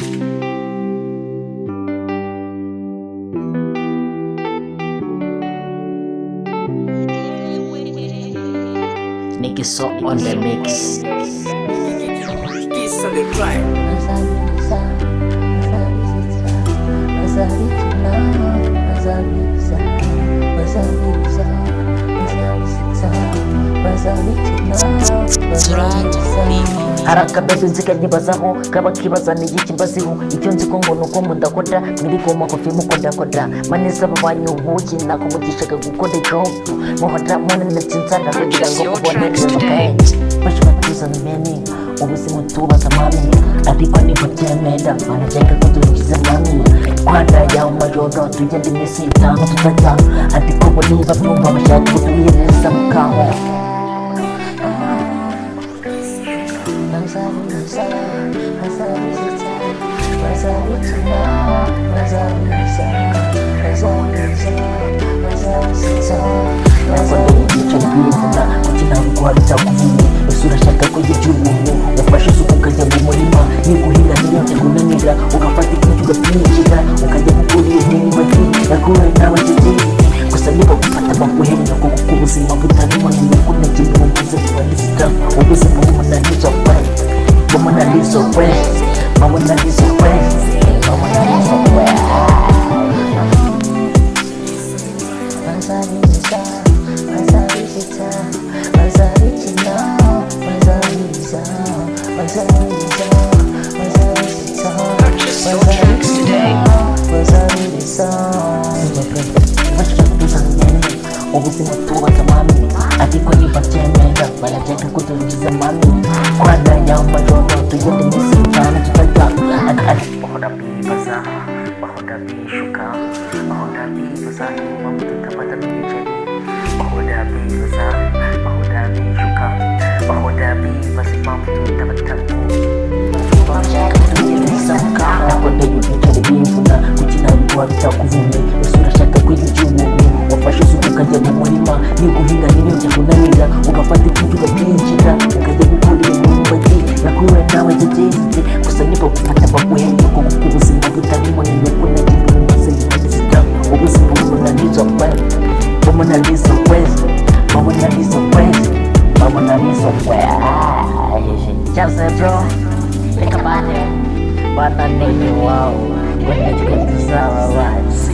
Nicky so on the mix. Kiss on the track. Harakabetu nzikanyibazaho kabakibaza n'igiki mbaziho icyo nzi ko ngo nuko mudakoda mwiri ko makofi mukodakoda maneza babanyu ubuki nakumugishaga gukora job muhata mwana natsinzana kugira ngo ubone kenshi baje batuzana meni ubuzima tubaza mami ariko niba byemeda banajyaga kudukiza mami kwanda ya majodo tugenda iminsi itanu tutajya ariko bo niba byumva bashaka kuduhereza mukaho urashaka kugira umuntu ufashe isuku ukajya mu murima niguhinga ntiyonge kunanira ugafata ikintu ugapinjira ukajya gukura ibihingwa yaguwe nawe nzizi gusa niba gufata baguhenda kuko ubuzima butarimo n'inyungu nagiye mugize kubalisita ubuzima bumunanizo we bumunanizo we bumunanizo we bumunanizo we ubuzima tubaza mami ariko niba byemera barajyaga kudukiza mami kwanda ya majodo tugenda iminsi itanu tutajya bahora bibaza bahora bishuka bahora bibaza impamvu tutafata n'ibiceri bahora bibaza bahora bishuka bahora bibaza impamvu tutabatamu bashaka kutugereza mukaho nakoda ibiceri bimvuna kugira ngo bitakuvune ese urashaka kwigira umuntu wafashe isuku ukajya mu murima niguhinga ntiyonge kunanira ugafata ikintu ugapinjira ukajya gukura imyumbati yakuwe nawe nzizi gusa niba gufata baguhenda kuko ubuzima butarimo n'inyungu nagiye mugize kubalisita ubuzima bumunanizo we bumunanizo we bumunanizo we bumunanizo we cyase bro reka bananeye wawe wenda kikatuzaba bazi